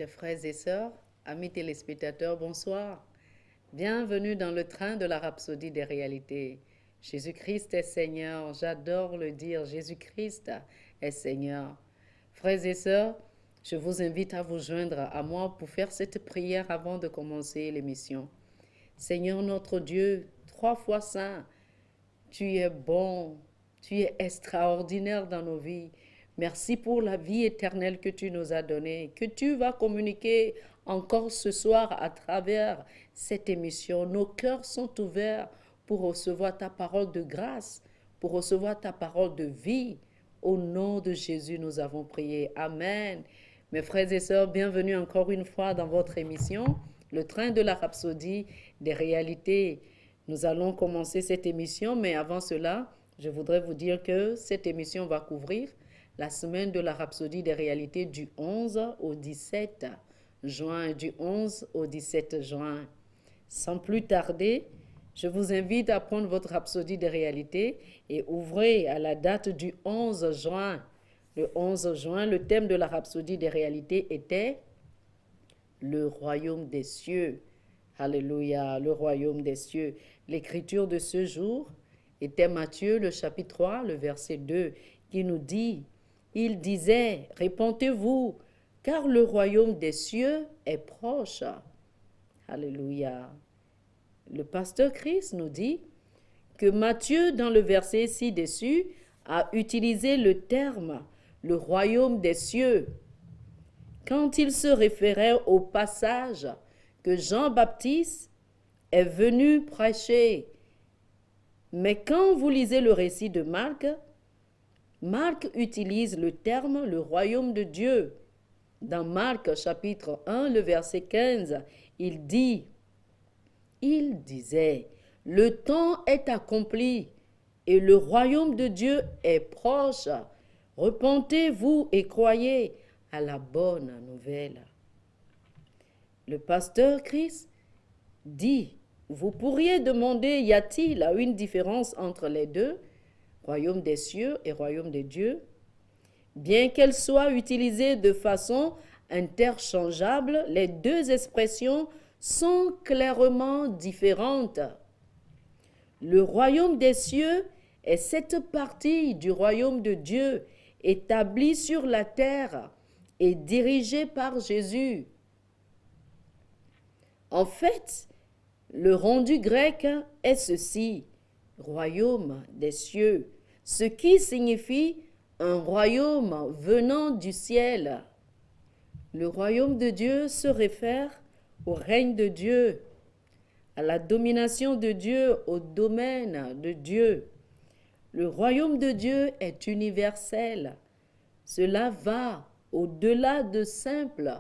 Chers frères et sœurs, amis téléspectateurs, bonsoir. Bienvenue dans le train de la rhapsodie des réalités. Jésus-Christ est Seigneur, j'adore le dire, Jésus-Christ est Seigneur. Frères et sœurs, je vous invite à vous joindre à moi pour faire cette prière avant de commencer l'émission. Seigneur notre Dieu, trois fois saint, tu es bon, tu es extraordinaire dans nos vies. Merci pour la vie éternelle que tu nous as donnée, que tu vas communiquer encore ce soir à travers cette émission. Nos cœurs sont ouverts pour recevoir ta parole de grâce, pour recevoir ta parole de vie. Au nom de Jésus, nous avons prié. Amen. Mes frères et sœurs, bienvenue encore une fois dans votre émission, Le train de la rhapsodie des réalités. Nous allons commencer cette émission, mais avant cela, je voudrais vous dire que cette émission va couvrir la semaine de la rhapsodie des réalités du 11 au 17 juin, du 11 au 17 juin. Sans plus tarder, je vous invite à prendre votre rhapsodie des réalités et ouvrez à la date du 11 juin. Le 11 juin, le thème de la rhapsodie des réalités était le royaume des cieux. Alléluia, le royaume des cieux. L'écriture de ce jour était Matthieu, le chapitre 3, le verset 2, qui nous dit, il disait, répentez-vous, car le royaume des cieux est proche. Alléluia. Le pasteur Christ nous dit que Matthieu, dans le verset ci-dessus, a utilisé le terme le royaume des cieux quand il se référait au passage que Jean-Baptiste est venu prêcher. Mais quand vous lisez le récit de Marc, Marc utilise le terme le royaume de Dieu. Dans Marc chapitre 1, le verset 15, il disait, le temps est accompli et le royaume de Dieu est proche. Repentez-vous et croyez à la bonne nouvelle. Le pasteur Christ dit, vous pourriez demander, y a-t-il une différence entre les deux, royaume des cieux et royaume de Dieu? Bien qu'elles soient utilisées de façon interchangeable, les deux expressions sont clairement différentes. Le royaume des cieux est cette partie du royaume de Dieu établie sur la terre et dirigée par Jésus. En fait, le rendu grec est ceci, royaume des cieux, ce qui signifie un royaume venant du ciel. Le royaume de Dieu se réfère au règne de Dieu, à la domination de Dieu, au domaine de Dieu. Le royaume de Dieu est universel. Cela va au-delà de simples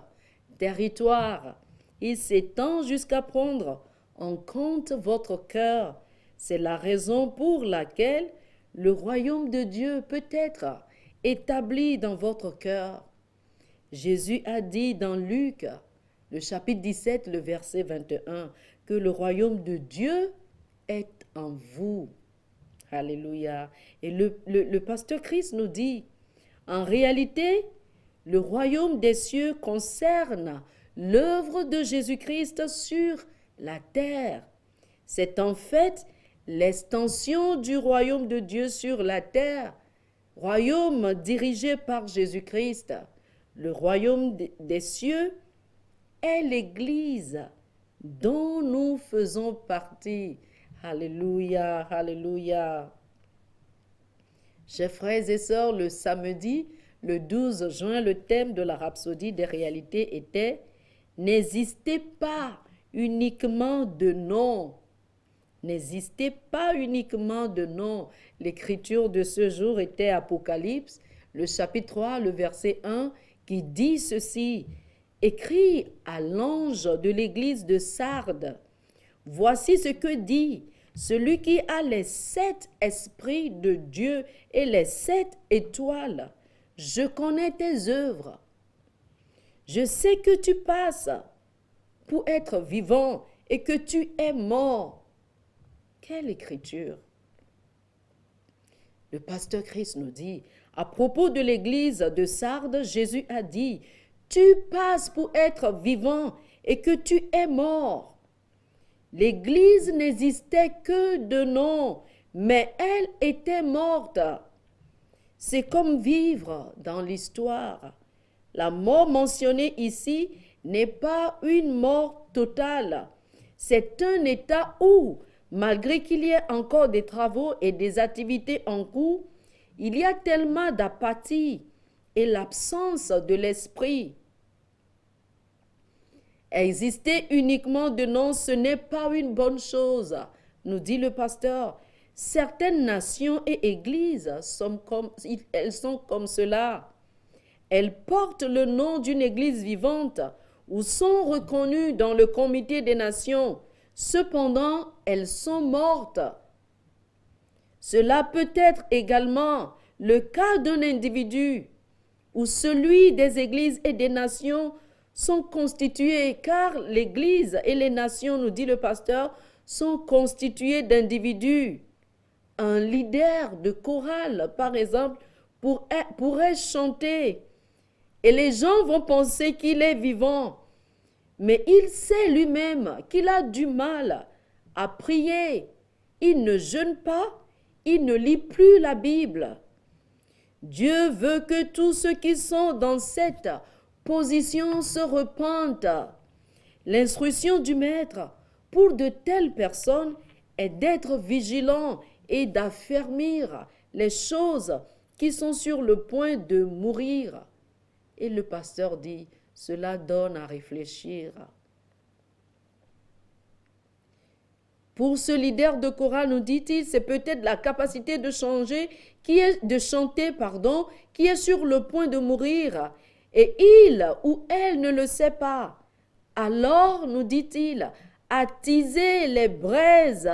territoires. Il s'étend jusqu'à prendre en compte votre cœur. C'est la raison pour laquelle le royaume de Dieu peut être établi dans votre cœur. Jésus a dit dans Luc, le chapitre 17, le verset 21, que le royaume de Dieu est en vous. Alléluia. Et le pasteur Christ nous dit, en réalité, le royaume des cieux concerne l'œuvre de Jésus-Christ sur la terre. C'est en fait l'extension du royaume de Dieu sur la terre, royaume dirigé par Jésus-Christ. Le royaume des cieux est l'Église dont nous faisons partie. Alléluia, alléluia. Chers frères et sœurs, le samedi, le 12 juin, le thème de la rhapsodie des réalités était « N'existez pas uniquement de nom ». N'existez pas uniquement de nom. L'écriture de ce jour était Apocalypse, le chapitre 3, le verset 1, qui dit ceci. Écrit à l'ange de l'église de Sardes. Voici ce que dit celui qui a les 7 esprits de Dieu et les 7 étoiles. Je connais tes œuvres. Je sais que tu passes pour être vivant et que tu es mort. Quelle écriture! Le pasteur Christ nous dit, à propos de l'église de Sardes, Jésus a dit, tu passes pour être vivant et que tu es mort. L'Église n'existait que de nom, mais elle était morte. C'est comme vivre dans l'histoire. La mort mentionnée ici n'est pas une mort totale. C'est un état où, malgré qu'il y ait encore des travaux et des activités en cours, il y a tellement d'apathie et l'absence de l'esprit. Exister uniquement de nom, ce n'est pas une bonne chose, nous dit le pasteur. Certaines nations et églises elles sont comme cela. Elles portent le nom d'une église vivante ou sont reconnues dans le comité des nations. Cependant, elles sont mortes. Cela peut être également le cas d'un individu ou celui des églises et des nations sont constitués, car l'église et les nations, nous dit le pasteur, sont constituées d'individus. Un leader de chorale, par exemple, pourrait chanter et les gens vont penser qu'il est vivant. Mais il sait lui-même qu'il a du mal à prier. Il ne jeûne pas, il ne lit plus la Bible. Dieu veut que tous ceux qui sont dans cette position se repentent. L'instruction du Maître pour de telles personnes est d'être vigilant et d'affermir les choses qui sont sur le point de mourir. Et le pasteur dit, cela donne à réfléchir. Pour ce leader de chorale, nous dit-il, c'est peut-être la capacité de chanter, qui est sur le point de mourir. Et il ou elle ne le sait pas. Alors, nous dit-il, attisez les braises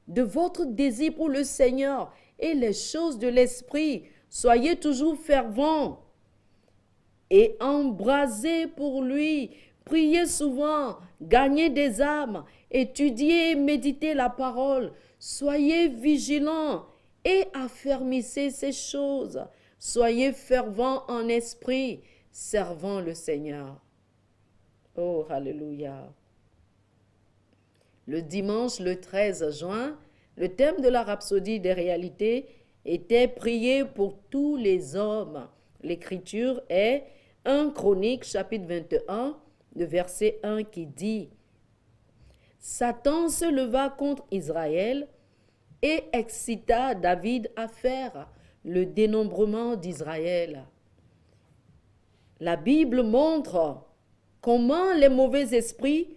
de votre désir pour le Seigneur et les choses de l'esprit. Soyez toujours fervents et embrasés pour lui. Priez souvent, gagnez des âmes, étudiez et méditez la parole. Soyez vigilants et affermissez ces choses. Soyez fervents en esprit, servant le Seigneur. Oh, alléluia. Le dimanche, le 13 juin, le thème de la rhapsodie des réalités était prier pour tous les hommes. L'écriture est 1 Chroniques, chapitre 21, le verset 1 qui dit « Satan se leva contre Israël et excita David à faire le dénombrement d'Israël. » La Bible montre comment les mauvais esprits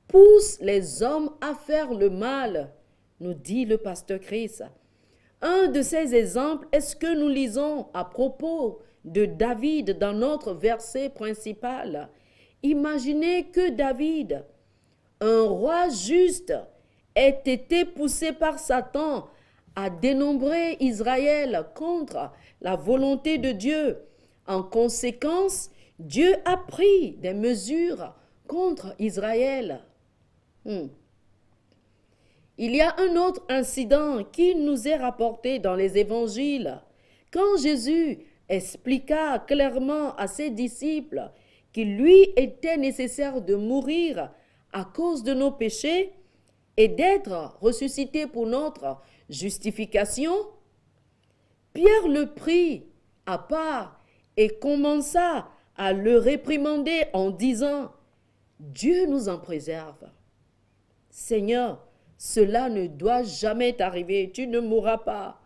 poussent les hommes à faire le mal, nous dit le pasteur Chris. Un de ces exemples est ce que nous lisons à propos de David dans notre verset principal. Imaginez que David, un roi juste, ait été poussé par Satan à dénombrer Israël contre la volonté de Dieu. En conséquence, Dieu a pris des mesures contre Israël. Il y a un autre incident qui nous est rapporté dans les évangiles. Quand Jésus expliqua clairement à ses disciples qu'il lui était nécessaire de mourir à cause de nos péchés et d'être ressuscité pour notre justification, Pierre le prit à part et commença à le réprimander en disant « Dieu nous en préserve. Seigneur, cela ne doit jamais t'arriver, tu ne mourras pas. »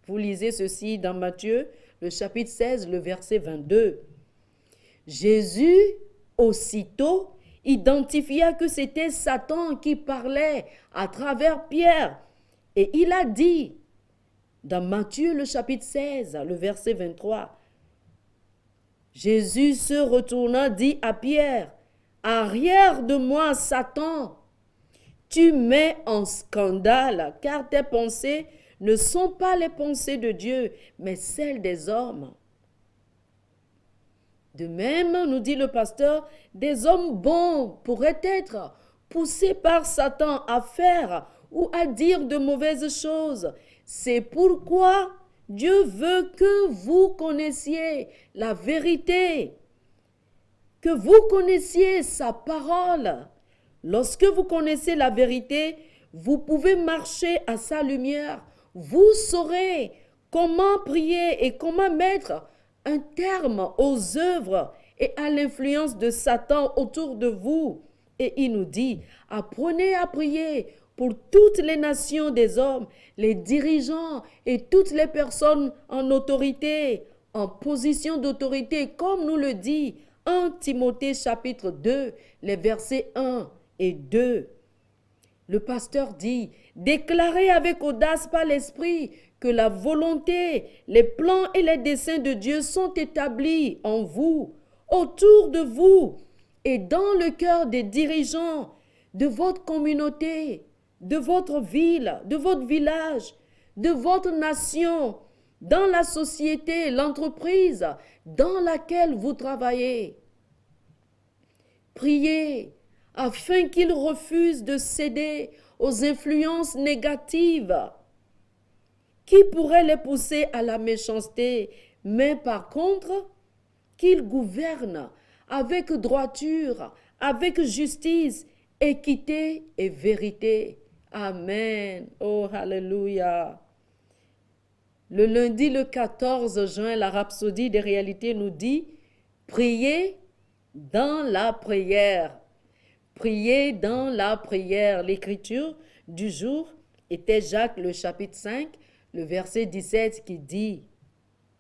Vous lisez ceci dans Matthieu, le chapitre 16, le verset 22. Jésus, aussitôt, identifia que c'était Satan qui parlait à travers Pierre. Et il a dit, dans Matthieu, le chapitre 16, le verset 23, Jésus se retourna, dit à Pierre, « Arrière de moi, Satan, tu mets en scandale, car tes pensées ne sont pas les pensées de Dieu, mais celles des hommes. » De même, nous dit le pasteur, des hommes bons pourraient être poussés par Satan à faire ou à dire de mauvaises choses. C'est pourquoi Dieu veut que vous connaissiez la vérité. que vous connaissiez sa parole. Lorsque vous connaissez la vérité, vous pouvez marcher à sa lumière. Vous saurez comment prier et comment mettre un terme aux œuvres et à l'influence de Satan autour de vous. Et il nous dit, apprenez à prier pour toutes les nations des hommes, les dirigeants et toutes les personnes en autorité, en position d'autorité, comme nous le dit 1 Timothée chapitre 2, les versets 1 et 2. Le pasteur dit, déclarez avec audace par l'Esprit que la volonté, les plans et les desseins de Dieu sont établis en vous, autour de vous et dans le cœur des dirigeants de votre communauté, de votre ville, de votre village, de votre nation, dans la société, l'entreprise dans laquelle vous travaillez. Priez afin qu'ils refusent de céder aux influences négatives qui pourraient les pousser à la méchanceté, mais par contre, qu'ils gouvernent avec droiture, avec justice, équité et vérité. Amen. Oh, alléluia. Le lundi, le 14 juin, la Rhapsodie des réalités nous dit « Priez dans la prière ». Priez dans la prière. L'écriture du jour était Jacques, le chapitre 5, le verset 17 qui dit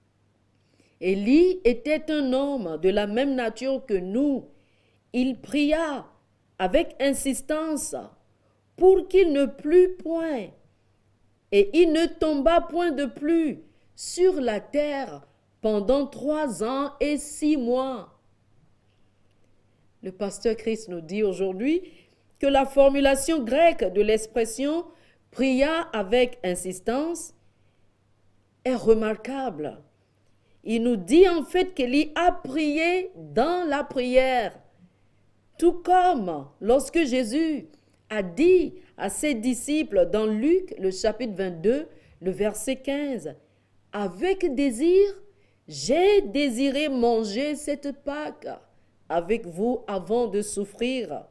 « Élie était un homme de la même nature que nous. Il pria avec insistance pour qu'il ne plût point, et il ne tomba point de pluie sur la terre pendant 3 ans et 6 mois. Le pasteur Christ nous dit aujourd'hui que la formulation grecque de l'expression « pria avec insistance » est remarquable. Il nous dit en fait qu'Élie a prié dans la prière, tout comme lorsque Jésus a dit à ses disciples dans Luc, le chapitre 22, le verset 15, « Avec désir, j'ai désiré manger cette Pâque avec vous avant de souffrir. »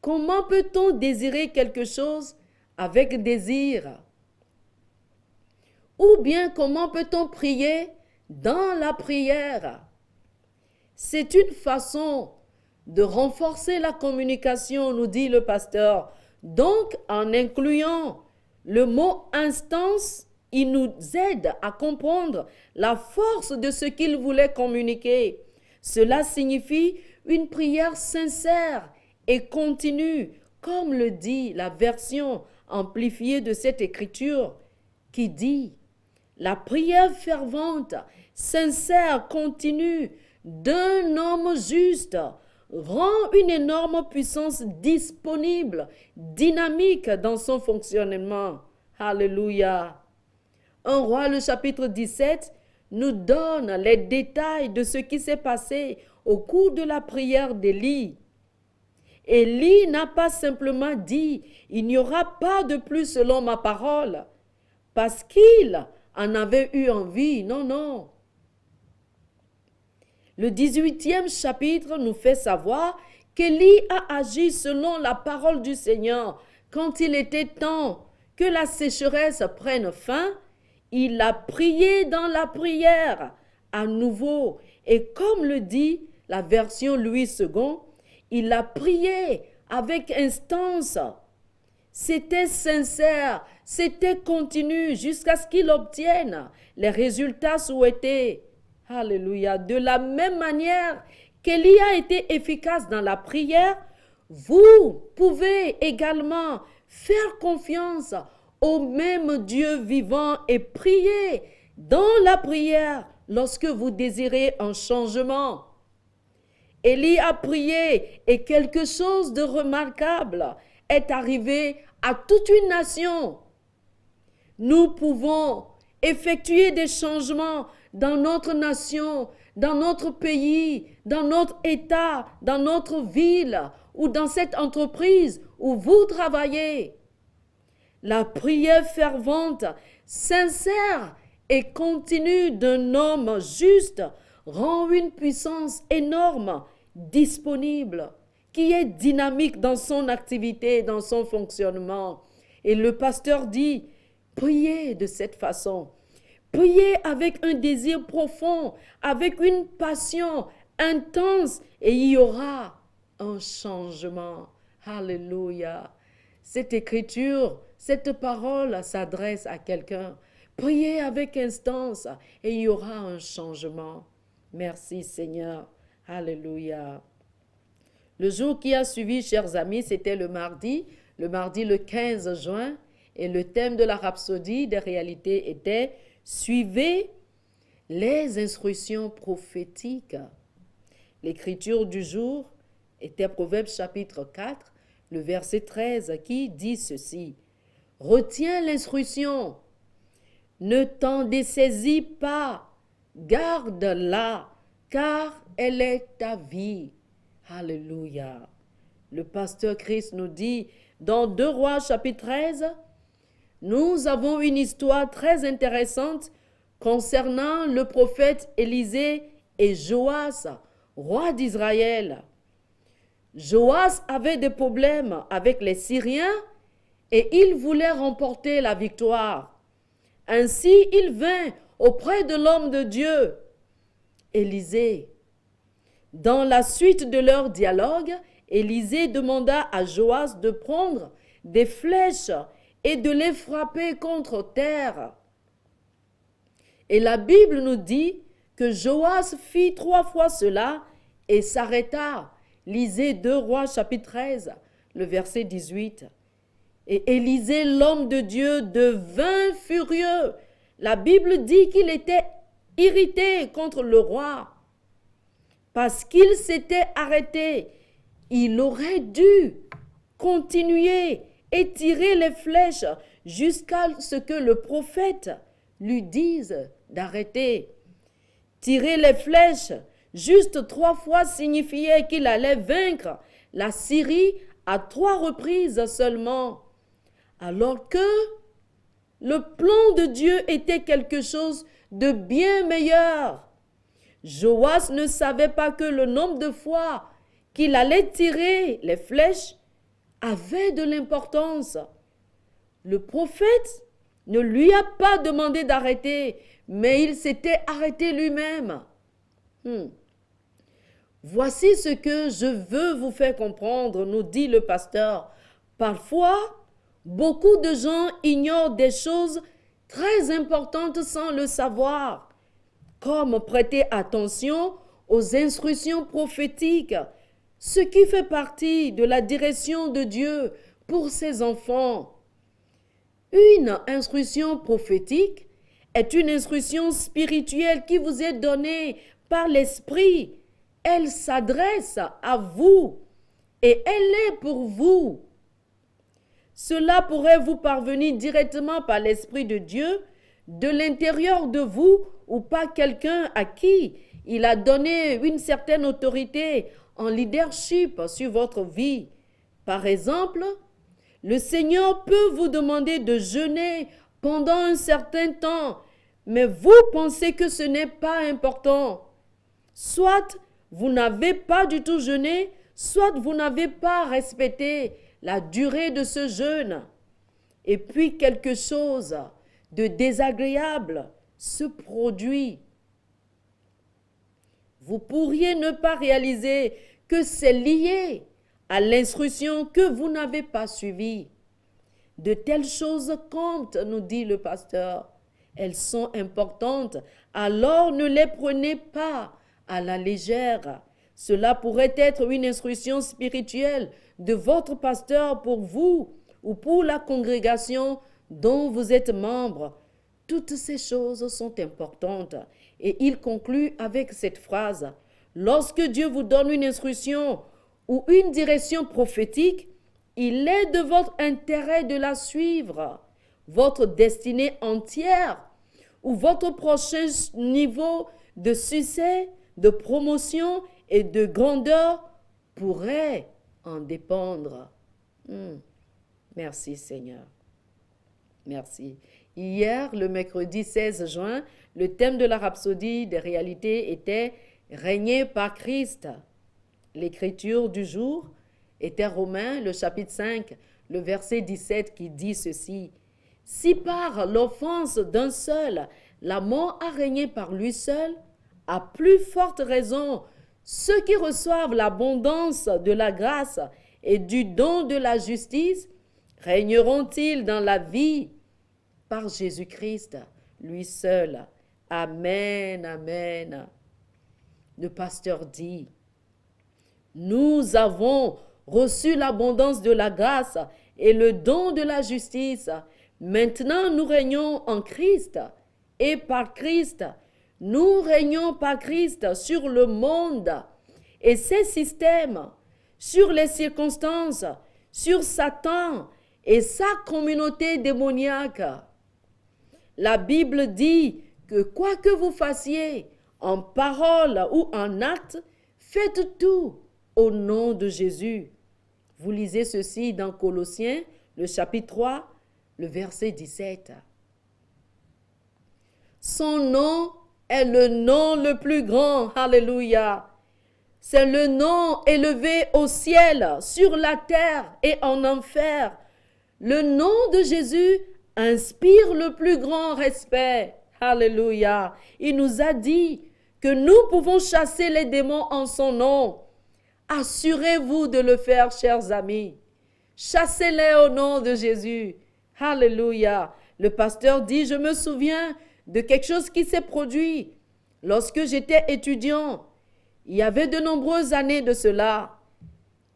Comment peut-on désirer quelque chose avec désir? Ou bien comment peut-on prier dans la prière? C'est une façon de renforcer la communication, nous dit le pasteur. Donc, en incluant le mot instance, il nous aide à comprendre la force de ce qu'il voulait communiquer. Cela signifie une prière sincère et continue, comme le dit la version amplifiée de cette écriture, qui dit « La prière fervente, sincère, continue d'un homme juste rend une énorme puissance disponible, dynamique dans son fonctionnement. » Alléluia. 1 Roi, le chapitre 17, nous donne les détails de ce qui s'est passé au cours de la prière d'Élie. Élie n'a pas simplement dit « Il n'y aura pas de pluie selon ma parole » parce qu'il en avait eu envie. Non, non. Le 18e chapitre nous fait savoir qu'Élie a agi selon la parole du Seigneur. Quand il était temps que la sécheresse prenne fin, il a prié dans la prière à nouveau. Et comme le dit la version Louis II, il a prié avec instance. C'était sincère, c'était continu jusqu'à ce qu'il obtienne les résultats souhaités. Alléluia. De la même manière qu'Élie a été efficace dans la prière, vous pouvez également faire confiance au même Dieu vivant et prier dans la prière lorsque vous désirez un changement. Élie a prié et quelque chose de remarquable est arrivé à toute une nation. Nous pouvons effectuer des changements dans notre nation, dans notre pays, dans notre État, dans notre ville ou dans cette entreprise où vous travaillez. La prière fervente, sincère et continue d'un homme juste rend une puissance énorme disponible, qui est dynamique dans son activité, dans son fonctionnement. Et le pasteur dit, priez de cette façon. Priez avec un désir profond, avec une passion intense, et il y aura un changement. Alléluia. Cette écriture, cette parole s'adresse à quelqu'un. Priez avec instance et il y aura un changement. Merci Seigneur. Alléluia. Le jour qui a suivi, chers amis, c'était le mardi le 15 juin, et le thème de la rhapsodie des réalités était « Suivez les instructions prophétiques ». L'écriture du jour était Proverbes chapitre 4, le verset 13, qui dit ceci. « Retiens l'instruction, ne t'en dessaisis pas, garde-la, car elle est ta vie. » Alléluia. Le pasteur Christ nous dit dans 2 Rois chapitre 13, nous avons une histoire très intéressante concernant le prophète Élisée et Joas, roi d'Israël. Joas avait des problèmes avec les Syriens et il voulait remporter la victoire. Ainsi, il vint auprès de l'homme de Dieu, Élisée. Dans la suite de leur dialogue, Élisée demanda à Joas de prendre des flèches et de les frapper contre terre. Et la Bible nous dit que Joas fit 3 fois cela et s'arrêta. Lisez 2 Rois chapitre 13, le verset 18. Et Élisée, l'homme de Dieu, devint furieux. La Bible dit qu'il était irrité contre le roi parce qu'il s'était arrêté. Il aurait dû continuer et tirer les flèches jusqu'à ce que le prophète lui dise d'arrêter. Tirer les flèches juste 3 fois signifiait qu'il allait vaincre la Syrie à 3 reprises seulement, alors que le plan de Dieu était quelque chose de bien meilleur. Joas ne savait pas que le nombre de fois qu'il allait tirer les flèches avait de l'importance. Le prophète ne lui a pas demandé d'arrêter, mais il s'était arrêté lui-même. Voici ce que je veux vous faire comprendre, nous dit le pasteur. Parfois, beaucoup de gens ignorent des choses très importantes sans le savoir, comme prêter attention aux instructions prophétiques, ce qui fait partie de la direction de Dieu pour ses enfants. Une instruction prophétique est une instruction spirituelle qui vous est donnée par l'Esprit. Elle s'adresse à vous et elle est pour vous. Cela pourrait vous parvenir directement par l'Esprit de Dieu, de l'intérieur de vous ou par quelqu'un à qui il a donné une certaine autorité en leadership sur votre vie. Par exemple, le Seigneur peut vous demander de jeûner pendant un certain temps, mais vous pensez que ce n'est pas important. Soit vous n'avez pas du tout jeûné, soit vous n'avez pas respecté la durée de ce jeûne. Et puis quelque chose de désagréable se produit. Vous pourriez ne pas réaliser que c'est lié à l'instruction que vous n'avez pas suivie. De telles choses comptent, nous dit le pasteur. Elles sont importantes, alors ne les prenez pas à la légère. Cela pourrait être une instruction spirituelle de votre pasteur pour vous ou pour la congrégation dont vous êtes membre. Toutes ces choses sont importantes. Et il conclut avec cette phrase. Lorsque Dieu vous donne une instruction ou une direction prophétique, il est de votre intérêt de la suivre. Votre destinée entière ou votre prochain niveau de succès, de promotion et de grandeur pourrait en dépendre. Merci Seigneur. Merci. Hier, le mercredi 16 juin, le thème de la rhapsodie des réalités était « Régner par Christ ». L'écriture du jour était Romains, le chapitre 5, le verset 17 qui dit ceci. Si par l'offense d'un seul, la mort a régné par lui seul, à plus forte raison, ceux qui reçoivent l'abondance de la grâce et du don de la justice régneront-ils dans la vie par Jésus-Christ, lui seul. Amen, amen. Le pasteur dit, nous avons reçu l'abondance de la grâce et le don de la justice. Maintenant, nous régnons en Christ et par Christ. Nous régnons par Christ sur le monde et ses systèmes, sur les circonstances, sur Satan et sa communauté démoniaque. La Bible dit que quoi que vous fassiez, en parole ou en acte, faites tout au nom de Jésus. Vous lisez ceci dans Colossiens, le chapitre 3, le verset 17. Son nom est le nom le plus grand. Alléluia. C'est le nom élevé au ciel, sur la terre et en enfer. Le nom de Jésus inspire le plus grand respect. Alléluia. Il nous a dit que nous pouvons chasser les démons en son nom. Assurez-vous de le faire, chers amis. Chassez-les au nom de Jésus. Alléluia. Le pasteur dit, je me souviens de quelque chose qui s'est produit lorsque j'étais étudiant. Il y avait de nombreuses années de cela.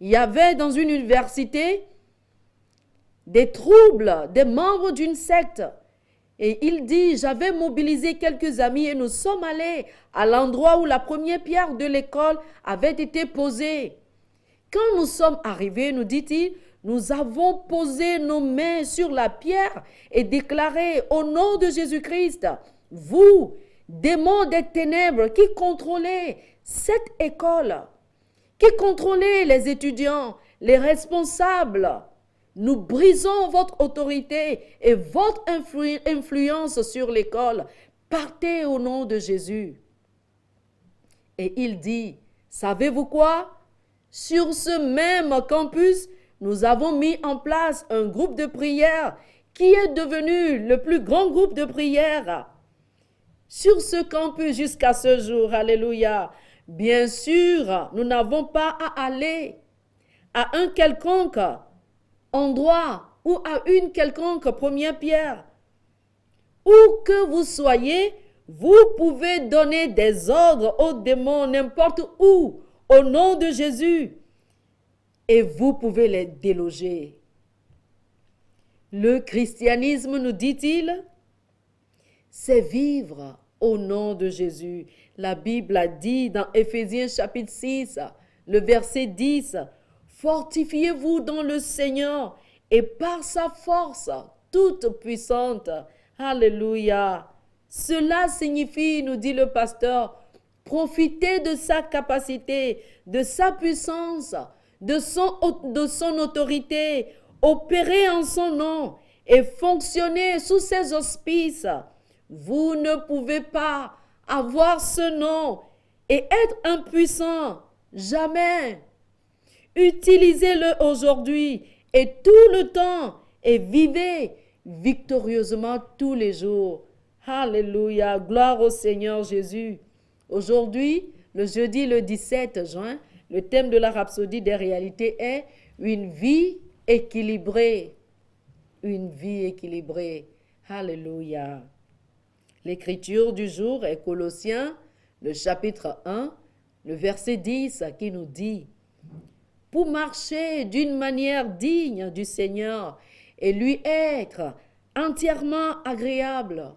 Il y avait dans une université des troubles, des membres d'une secte. Et il dit, j'avais mobilisé quelques amis et nous sommes allés à l'endroit où la première pierre de l'école avait été posée. Quand nous sommes arrivés, nous dit-il, nous avons posé nos mains sur la pierre et déclaré au nom de Jésus-Christ, vous, démons des ténèbres qui contrôlez cette école, qui contrôlez les étudiants, les responsables, nous brisons votre autorité et votre influence sur l'école. Partez au nom de Jésus. Et il dit, savez-vous quoi? Sur ce même campus, nous avons mis en place un groupe de prière qui est devenu le plus grand groupe de prière sur ce campus jusqu'à ce jour. Alléluia. Bien sûr, nous n'avons pas à aller à un quelconque endroit ou à une quelconque première pierre. Où que vous soyez, vous pouvez donner des ordres aux démons n'importe où, au nom de Jésus, et vous pouvez les déloger. Le christianisme, nous dit-il, c'est vivre au nom de Jésus. La Bible a dit dans Éphésiens chapitre 6, le verset 10, fortifiez-vous dans le Seigneur et par sa force toute puissante. Alléluia. Cela signifie, nous dit le pasteur, profiter de sa capacité, de sa puissance, de son autorité, opérer en son nom et fonctionner sous ses auspices. Vous ne pouvez pas avoir ce nom et être impuissant. Jamais. Utilisez-le aujourd'hui et tout le temps et vivez victorieusement tous les jours. Alléluia, gloire au Seigneur Jésus. Aujourd'hui, le jeudi le 17 juin, le thème de la rhapsodie des réalités est une vie équilibrée. Une vie équilibrée. Alléluia. L'écriture du jour est Colossiens, le chapitre 1, le verset 10 qui nous dit « Pour marcher d'une manière digne du Seigneur et lui être entièrement agréable,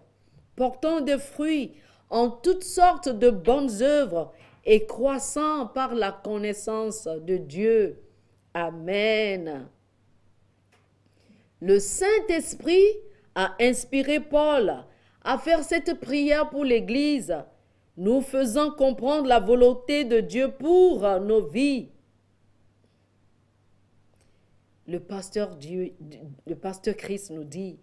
portant des fruits en toutes sortes de bonnes œuvres et croissant par la connaissance de Dieu. Amen. » Le Saint-Esprit a inspiré Paul à faire cette prière pour l'Église, nous faisant comprendre la volonté de Dieu pour nos vies. Le pasteur Christ nous dit,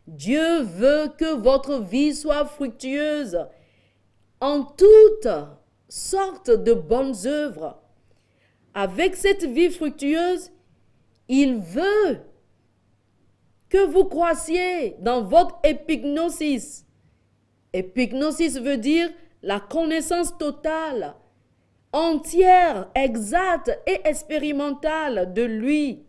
Dieu veut que votre vie soit fructueuse en toutes sortes de bonnes œuvres, avec cette vie fructueuse, il veut que vous croissiez dans votre épignosis. Épignosis veut dire la connaissance totale, entière, exacte et expérimentale de lui.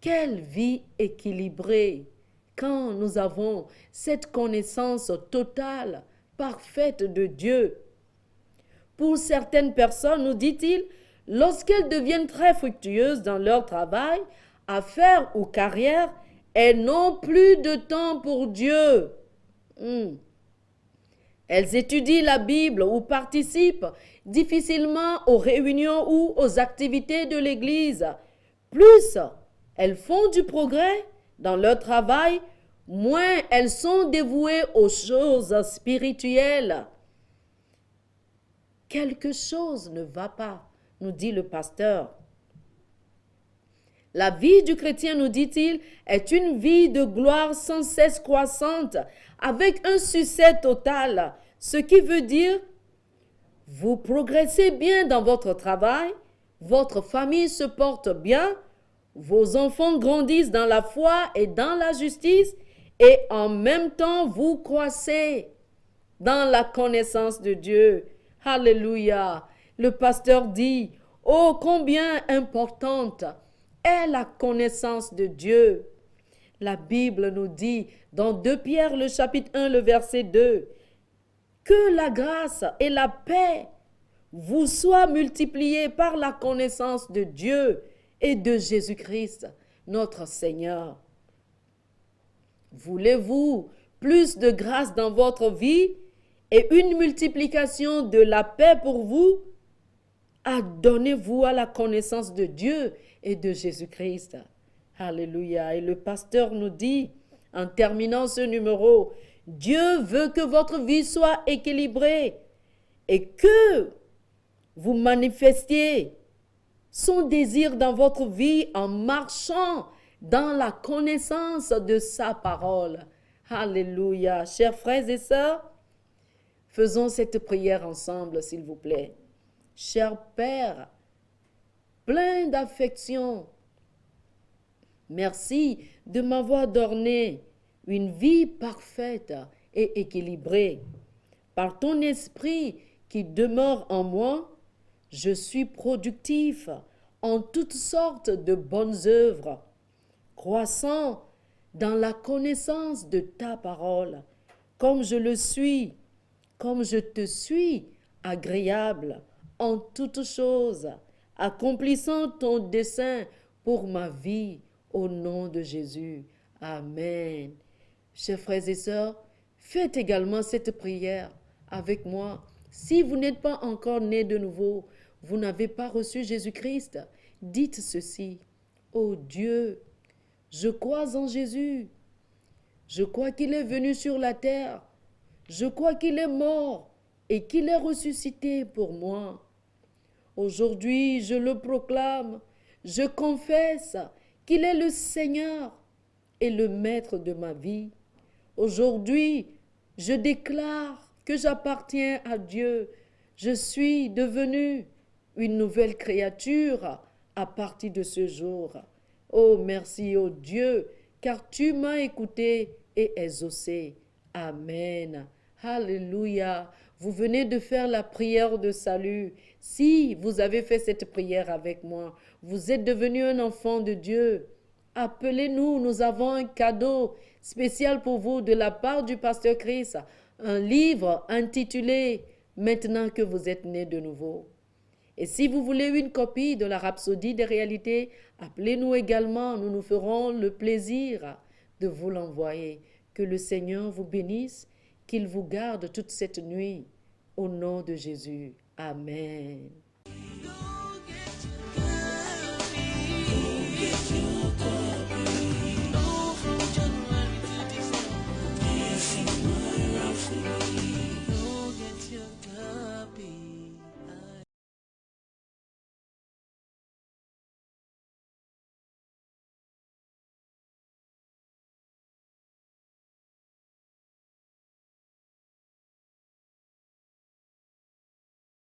Quelle vie équilibrée quand nous avons cette connaissance totale, parfaite de Dieu. Pour certaines personnes, nous dit-il, lorsqu'elles deviennent très fructueuses dans leur travail, affaires ou carrière, elles n'ont plus de temps pour Dieu. Elles étudient la Bible ou participent difficilement aux réunions ou aux activités de l'Église. Plus elles font du progrès dans leur travail, moins elles sont dévouées aux choses spirituelles. Quelque chose ne va pas, nous dit le pasteur. La vie du chrétien, nous dit-il, est une vie de gloire sans cesse croissante, avec un succès total, ce qui veut dire, vous progressez bien dans votre travail, votre famille se porte bien, vos enfants grandissent dans la foi et dans la justice, et en même temps, vous croissez dans la connaissance de Dieu. Alléluia. Le pasteur dit, oh, combien importante est la connaissance de Dieu. La Bible nous dit dans 2 Pierre, le chapitre 1, le verset 2, que la grâce et la paix vous soient multipliées par la connaissance de Dieu et de Jésus-Christ, notre Seigneur. Voulez-vous plus de grâce dans votre vie et une multiplication de la paix pour vous? Adonnez-vous à la connaissance de Dieu et de Jésus-Christ. Alléluia. Et le pasteur nous dit, en terminant ce numéro, Dieu veut que votre vie soit équilibrée et que vous manifestiez son désir dans votre vie en marchant dans la connaissance de sa parole. Alléluia. Chers frères et sœurs, faisons cette prière ensemble, s'il vous plaît. Cher Père, plein d'affection, merci de m'avoir donné une vie parfaite et équilibrée. Par ton esprit qui demeure en moi, je suis productif en toutes sortes de bonnes œuvres, croissant dans la connaissance de ta parole, comme je le suis, comme je te suis, agréable en toutes choses, accomplissant ton dessein pour ma vie, au nom de Jésus. Amen. Chers frères et sœurs, faites également cette prière avec moi. Si vous n'êtes pas encore né de nouveau, vous n'avez pas reçu Jésus-Christ, dites ceci. Ô Dieu, je crois en Jésus. Je crois qu'il est venu sur la terre. Je crois qu'il est mort et qu'il est ressuscité pour moi. Aujourd'hui, je le proclame. Je confesse qu'il est le Seigneur et le Maître de ma vie. Aujourd'hui, je déclare que j'appartiens à Dieu. Je suis devenue une nouvelle créature à partir de ce jour. Oh, merci, oh Dieu, car tu m'as écouté et exaucé. Amen. Alléluia. Vous venez de faire la prière de salut. Si vous avez fait cette prière avec moi, vous êtes devenu un enfant de Dieu. Appelez-nous, nous avons un cadeau spécial pour vous de la part du pasteur Chris, un livre intitulé « Maintenant que vous êtes né de nouveau ». Et si vous voulez une copie de la Rhapsodie des réalités, appelez-nous également, nous nous ferons le plaisir de vous l'envoyer. Que le Seigneur vous bénisse, qu'il vous garde toute cette nuit. Au nom de Jésus. Amen.